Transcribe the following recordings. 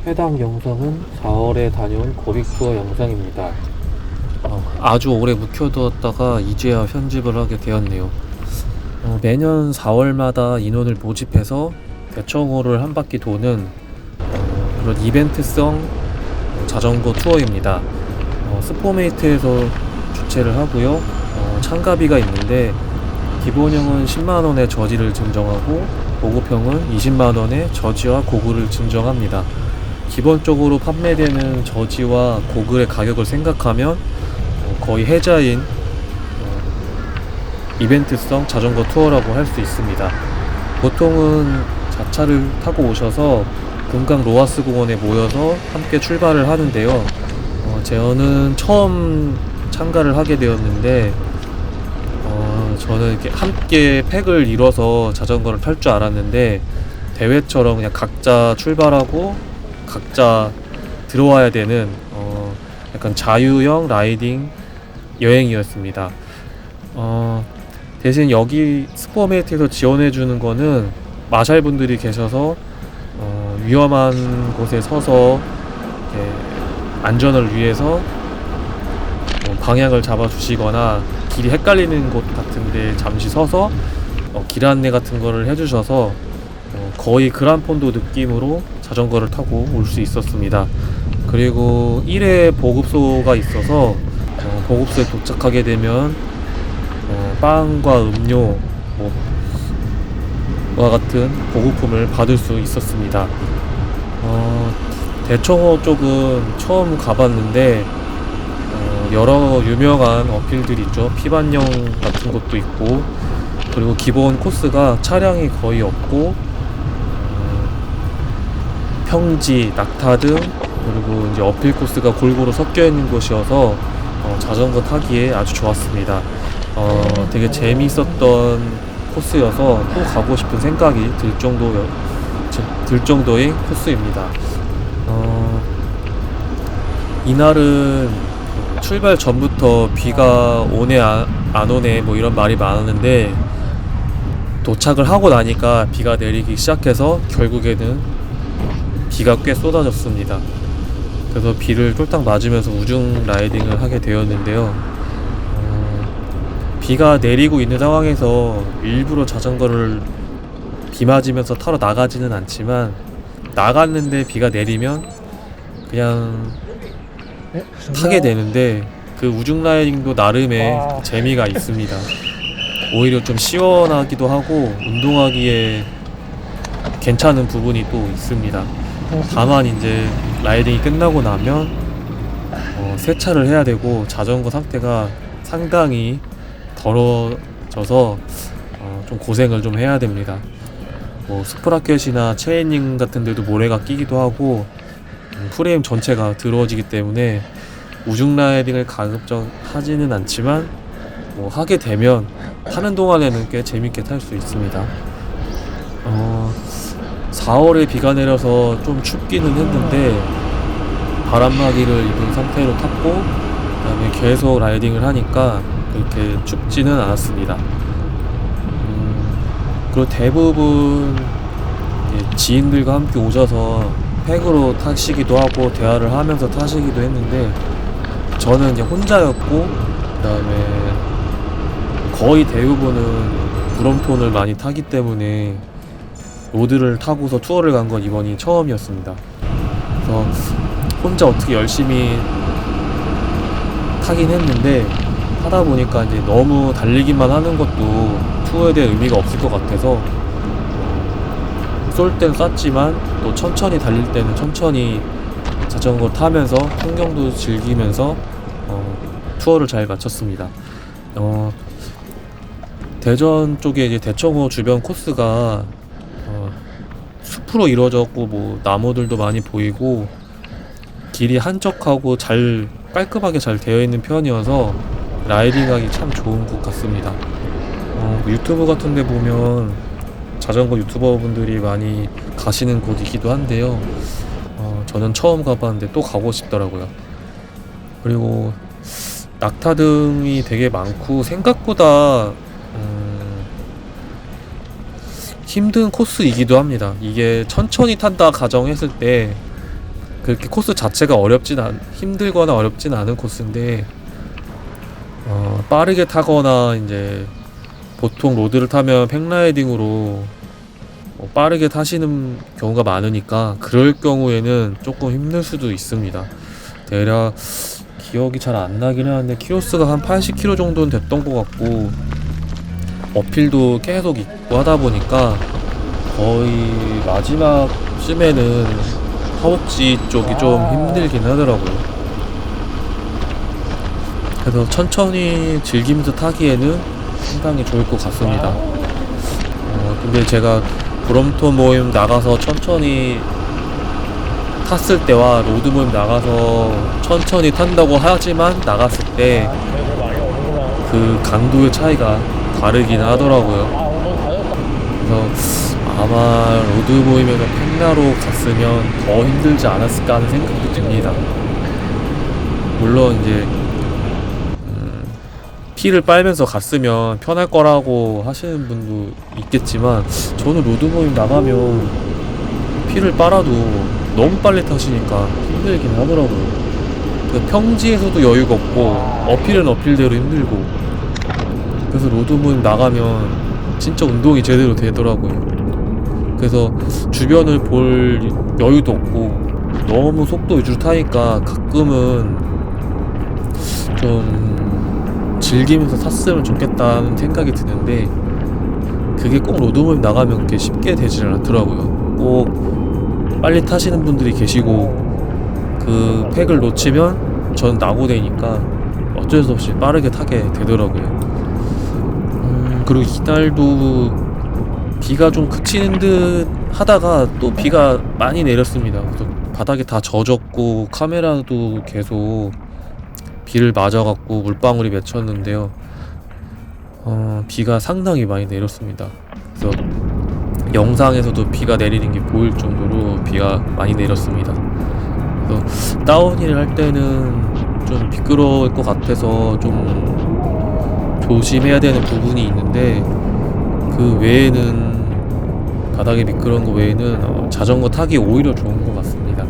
해당 영상은 4월에 다녀온 고빅 투어 영상입니다. 아주 오래 묵혀두었다가 이제야 편집을 하게 되었네요. 매년 4월마다 인원을 모집해서 대청호를 한 바퀴 도는 그런 이벤트성 자전거 투어입니다. 스포메이트에서 주최를 하고요. 참가비가 있는데 기본형은 10만원의 저지를 증정하고 보급형은 20만원의 저지와 고글을 증정합니다. 기본적으로 판매되는 저지와 고글의 가격을 생각하면 거의 혜자인 이벤트성 자전거 투어라고 할 수 있습니다. 보통은 자차를 타고 오셔서 금강 로하스 공원에 모여서 함께 출발을 하는데요. 저는 처음 참가를 하게 되었는데 저는 이렇게 함께 팩을 이뤄서 자전거를 탈 줄 알았는데 대회처럼 그냥 각자 출발하고 각자 들어와야 되는 약간 자유형 라이딩 여행이었습니다. 대신 여기 스포메이트에서 지원해주는 거는 마샬 분들이 계셔서 위험한 곳에 서서 안전을 위해서 방향을 잡아주시거나 길이 헷갈리는 곳 같은데 잠시 서서 길 안내 같은 거를 해주셔서 거의 그란폰도 느낌으로 자전거를 타고 올 수 있었습니다. 그리고 1회 보급소가 있어서 보급소에 도착하게 되면 빵과 음료 와 같은 보급품을 받을 수 있었습니다. 대청호 쪽은 처음 가봤는데 여러 유명한 어필들이 있죠. 피반령 같은 것도 있고, 그리고 기본 코스가 차량이 거의 없고 평지, 낙타 등, 그리고 이제 어필 코스가 골고루 섞여 있는 곳이어서 자전거 타기에 아주 좋았습니다. 되게 재미있었던 코스여서 또 가고 싶은 생각이 들 정도의 코스입니다. 이날은 출발 전부터 비가 오네 안 오네 뭐 이런 말이 많았는데 도착을 하고 나니까 비가 내리기 시작해서 결국에는 비가 꽤 쏟아졌습니다. 그래서 비를 쫄딱 맞으면서 우중 라이딩을 하게 되었는데요. 비가 내리고 있는 상황에서 일부러 자전거를 비 맞으면서 타러 나가지는 않지만 나갔는데 비가 내리면 그냥 타게 되는데 그 우중 라이딩도 나름의 재미가 있습니다. 오히려 좀 시원하기도 하고 운동하기에 괜찮은 부분이 또 있습니다. 다만 이제 라이딩이 끝나고 나면 세차를 해야 되고 자전거 상태가 상당히 더러져서 좀 고생을 좀 해야 됩니다. 스프라켓이나 체인링 같은 데도 모래가 끼기도 하고 프레임 전체가 더러워지기 때문에 우중 라이딩을 가급적 하지는 않지만 하게 되면 타는 동안에는 꽤 재밌게 탈 수 있습니다. 4월에 비가 내려서 좀 춥기는 했는데 바람막이를 입은 상태로 탔고 그다음에 계속 라이딩을 하니까 그렇게 춥지는 않았습니다. 그리고 대부분 지인들과 함께 오셔서 팩으로 타시기도 하고 대화를 하면서 타시기도 했는데 저는 이제 혼자였고 그다음에 거의 대부분은 브롬톤을 많이 타기 때문에 로드를 타고서 투어를 간 건 이번이 처음이었습니다. 그래서 혼자 어떻게 열심히 타긴 했는데 하다 보니까 이제 너무 달리기만 하는 것도 투어에 대한 의미가 없을 것 같아서 쏠 땐 쐈지만 또 천천히 달릴 때는 천천히 자전거 타면서 풍경도 즐기면서 투어를 잘 마쳤습니다. 대전 쪽에 이제 대청호 주변 코스가 숲으로 이루어졌고 나무들도 많이 보이고 길이 한적하고 잘 깔끔하게 잘 되어 있는 편이어서 라이딩하기 참 좋은 곳 같습니다. 유튜브 같은 데 보면 자전거 유튜버 분들이 많이 가시는 곳이기도 한데요. 저는 처음 가봤는데 또 가고 싶더라고요. 그리고 낙타등이 되게 많고 생각보다 힘든 코스이기도 합니다. 이게 천천히 탄다 가정했을 때 그렇게 코스 자체가 힘들거나 어렵진 않은 코스인데, 빠르게 타거나 이제 보통 로드를 타면 팽라이딩으로 빠르게 타시는 경우가 많으니까 그럴 경우에는 조금 힘들 수도 있습니다. 대략 기억이 잘 안 나긴 하는데 키로수가 한 80km 정도는 됐던 것 같고, 어필도 계속 있고 하다 보니까 거의 마지막쯤에는 허벅지 쪽이 좀 힘들긴 하더라고요. 그래서 천천히 즐기면서 타기에는 상당히 좋을 것 같습니다. 근데 제가 브롬톤 모임 나가서 천천히 탔을 때와 로드 모임 나가서 천천히 탄다고 하지만 나갔을 때 그 강도의 차이가 다르긴 하더라고요. 그래서 아마 로드 모임에서 팽라로 갔으면 더 힘들지 않았을까 하는 생각이 듭니다. 물론 이제 피를 빨면서 갔으면 편할 거라고 하시는 분도 있겠지만, 저는 로드 모임 나가면 피를 빨아도 너무 빨리 타시니까 힘들긴 하더라고요. 평지에서도 여유가 없고 어필은 어필대로 힘들고, 그래서 로드 모임 나가면 진짜 운동이 제대로 되더라고요. 그래서 주변을 볼 여유도 없고 너무 속도 위주로 타니까 가끔은 좀 즐기면서 탔으면 좋겠다는 생각이 드는데, 그게 꼭 로드 모임 나가면 그렇게 쉽게 되지는 않더라고요. 꼭 빨리 타시는 분들이 계시고 그 팩을 놓치면 전 낙오되니까 어쩔 수 없이 빠르게 타게 되더라고요. 그리고 이날도 비가 좀 그치는 듯 하다가 또 비가 많이 내렸습니다. 그래서 바닥이 다 젖었고 카메라도 계속 비를 맞아갖고 물방울이 맺혔는데요. 비가 상당히 많이 내렸습니다. 그래서 영상에서도 비가 내리는 게 보일 정도로 비가 많이 내렸습니다. 그래서 다운힐 할 때는 좀 미끄러울 것 같아서 좀 조심해야 되는 부분이 있는데, 그 외에는 바닥이 미끄러운 거 외에는 자전거 타기 오히려 좋은 것 같습니다.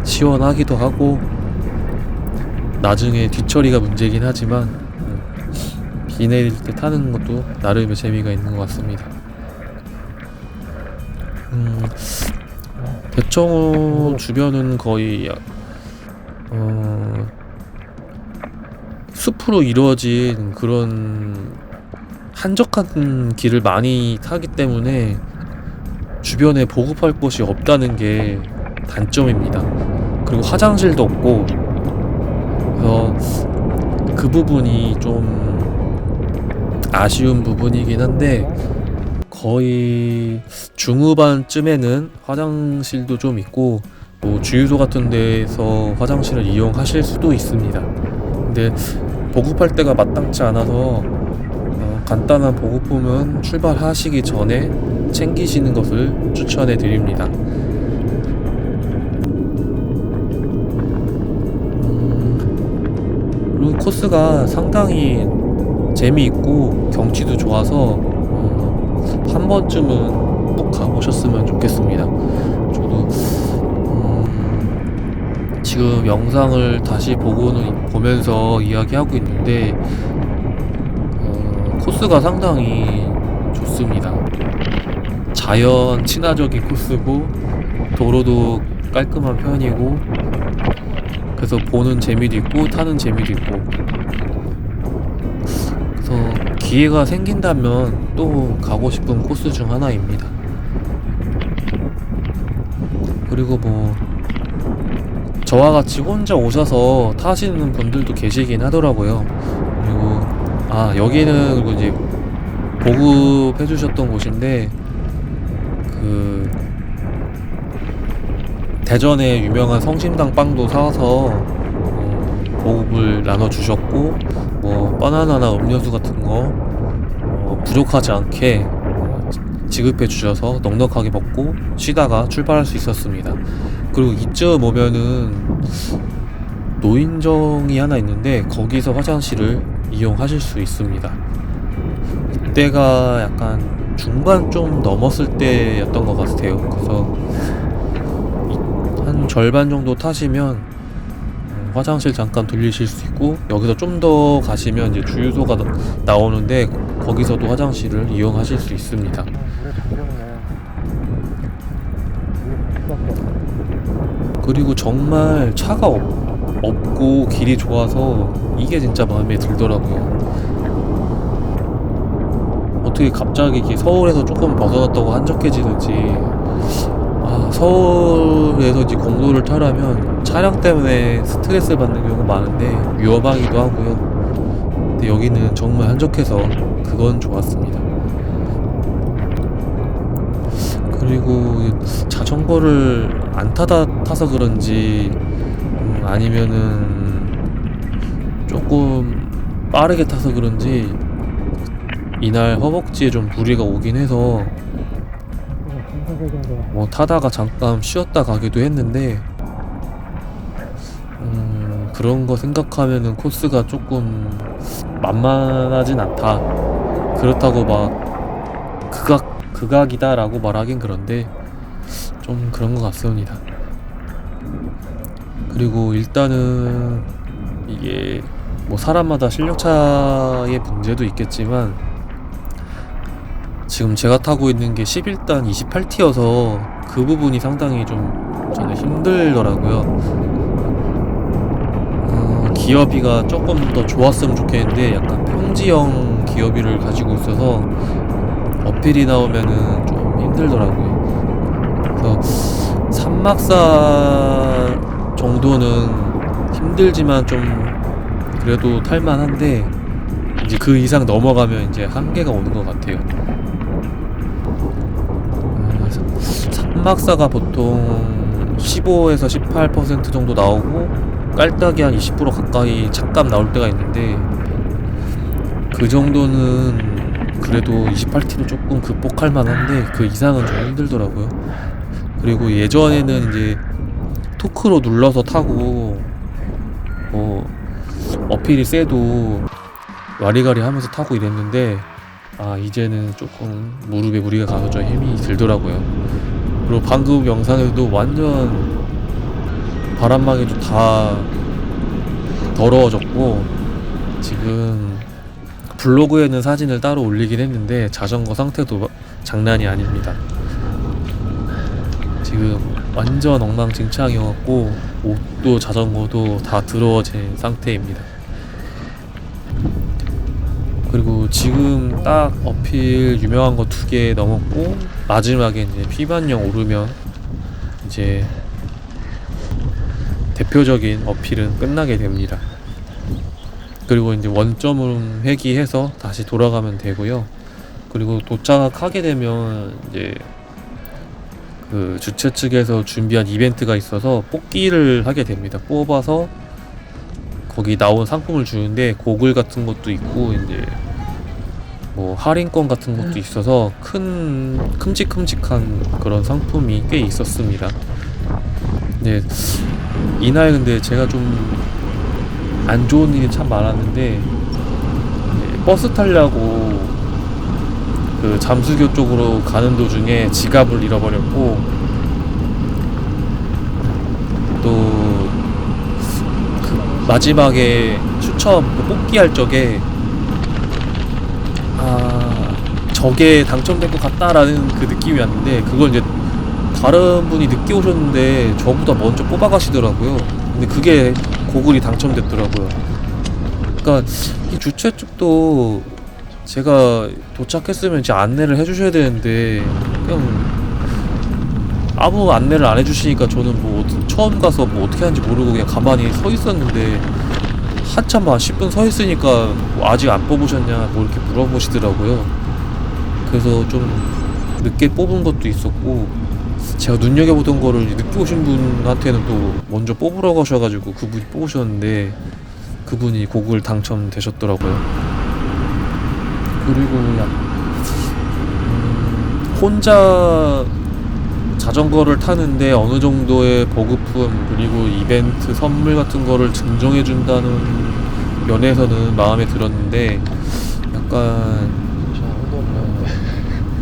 시원하기도 하고 나중에 뒤처리가 문제긴 하지만 비 내릴 때 타는 것도 나름의 재미가 있는 것 같습니다. 대청호 주변은 거의 숲으로 이루어진 그런 한적한 길을 많이 타기 때문에 주변에 보급할 곳이 없다는 게 단점입니다. 그리고 화장실도 없고, 그래서 그 부분이 좀 아쉬운 부분이긴 한데, 거의 중후반쯤에는 화장실도 좀 있고 뭐 주유소 같은 데서 화장실을 이용하실 수도 있습니다. 근데 보급할 때가 마땅치 않아서 간단한 보급품은 출발하시기 전에 챙기시는 것을 추천해 드립니다. 그리고 코스가 상당히 재미있고 경치도 좋아서 한 번쯤은 꼭 가보셨으면 좋겠습니다. 저도 지금 영상을 다시 보면서 이야기하고 있는데 코스가 상당히 좋습니다. 자연 친화적인 코스고 도로도 깔끔한 편이고, 그래서 보는 재미도 있고 타는 재미도 있고, 그래서 기회가 생긴다면 또 가고 싶은 코스 중 하나입니다. 그리고 뭐 저와 같이 혼자 오셔서 타시는 분들도 계시긴 하더라고요. 그리고 여기는 그리고 이제 보급해 주셨던 곳인데, 그 대전에 유명한 성심당 빵도 사와서 보급을 나눠 주셨고, 뭐 바나나나 음료수 같은 거 부족하지 않게 지급해 주셔서 넉넉하게 먹고 쉬다가 출발할 수 있었습니다. 그리고 이쯤 오면은 노인정이 하나 있는데 거기서 화장실을 이용하실 수 있습니다. 이때가 약간 중반 좀 넘었을 때였던 것 같아요. 그래서 한 절반 정도 타시면 화장실 잠깐 들리실 수 있고, 여기서 좀 더 가시면 이제 주유소가 나오는데 거기서도 화장실을 이용하실 수 있습니다. 그리고 정말 차가 없고 길이 좋아서 이게 진짜 마음에 들더라고요. 어떻게 갑자기 이렇게 서울에서 조금 벗어났다고 한적해지는지. 서울에서 이제 공도를 타려면 차량 때문에 스트레스 받는 경우가 많은데 위험하기도 하고요. 근데 여기는 정말 한적해서 그건 좋았습니다. 그리고 자전거를 안 타서 그런지, 아니면은 조금 빠르게 타서 그런지 이날 허벅지에 좀 무리가 오긴 해서 뭐 타다가 잠깐 쉬었다 가기도 했는데, 그런 거 생각하면은 코스가 조금 만만하진 않다. 그렇다고 막 극악이다라고 말하긴 그런데 좀 그런 것 같습니다. 그리고 일단은 이게 뭐 사람마다 실력차의 문제도 있겠지만, 지금 제가 타고 있는 게 11단 28T여서 그 부분이 상당히 좀 저는 힘들더라고요. 기어비가 조금 더 좋았으면 좋겠는데 약간 평지형 기어비를 가지고 있어서 어필이 나오면은 좀 힘들더라고요. 그래서 산막사 정도는 힘들지만 좀 그래도 탈만한데, 이제 그 이상 넘어가면 이제 한계가 오는 것 같아요. 산막사가 보통 15에서 18% 정도 나오고 깔딱이 한 20% 가까이 착감 나올 때가 있는데, 그 정도는 그래도 28T로 조금 극복할 만한데 그 이상은 좀 힘들더라고요. 그리고 예전에는 이제 토크로 눌러서 타고 뭐 어필이 세도 와리가리 하면서 타고 이랬는데, 이제는 조금 무릎에 무리가 가서 좀 힘이 들더라고요. 그리고 방금 영상에도 완전 바람막이도 다 더러워졌고, 지금 블로그에는 사진을 따로 올리긴 했는데 자전거 상태도 장난이 아닙니다. 지금 완전 엉망진창이었고 옷도 자전거도 다 더러워진 상태입니다. 그리고 지금 딱 어필 유명한 거 2개 넘었고, 마지막에 이제 피반령 오르면 이제 대표적인 어필은 끝나게 됩니다. 그리고 이제 원점을 회귀해서 다시 돌아가면 되고요. 그리고 도착하게 되면 이제 그 주최 측에서 준비한 이벤트가 있어서 뽑기를 하게 됩니다. 뽑아서 거기 나온 상품을 주는데 고글 같은 것도 있고 이제 뭐 할인권 같은 것도 있어서 큼직큼직한 그런 상품이 꽤 있었습니다. 근데 이날 근데 제가 좀 안 좋은 일이 참 많았는데, 버스 타려고 그 잠수교 쪽으로 가는 도중에 지갑을 잃어버렸고, 또 그 마지막에 추첨 뽑기 할 적에 저게 당첨된 것 같다라는 그 느낌이 왔는데, 그걸 이제 다른 분이 늦게 오셨는데 저보다 먼저 뽑아가시더라고요. 근데 그게 고글이 당첨됐더라고요. 그러니까 이 주최 측도 제가 도착했으면 이제 안내를 해주셔야 되는데 그냥 아무 안내를 안 해주시니까 저는 뭐 처음 가서 뭐 어떻게 하는지 모르고 그냥 가만히 서 있었는데, 한참 한 10분 서 있으니까 뭐 아직 안 뽑으셨냐 뭐 이렇게 물어보시더라고요. 그래서 좀 늦게 뽑은 것도 있었고, 제가 눈여겨보던 거를 늦게 오신 분한테는 또 먼저 뽑으라고 하셔가지고 그분이 뽑으셨는데 그분이 고글 당첨되셨더라고요. 그리고 혼자 자전거를 타는데 어느 정도의 보급품 그리고 이벤트 선물 같은 거를 증정해준다는 면에서는 마음에 들었는데, 약간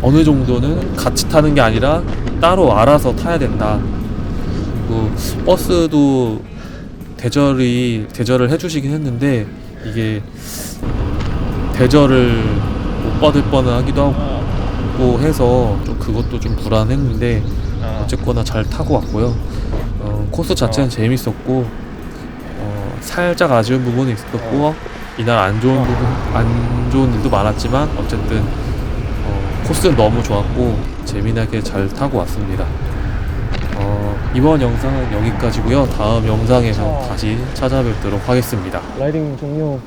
어느 정도는 같이 타는 게 아니라 따로 알아서 타야 된다. 그리고 버스도 대절을 해주시긴 했는데 이게 대절을 못 받을 뻔을 하기도 하고 해서 좀 그것도 좀 불안했는데 어쨌거나 잘 타고 왔고요. 코스 자체는 재밌었고 살짝 아쉬운 부분이 있었고 이날 안 좋은 일도 많았지만 어쨌든 코스는 너무 좋았고 재미나게 잘 타고 왔습니다. 이번 영상은 여기까지고요. 다음 영상에서 다시 찾아뵙도록 하겠습니다. 라이딩 종료.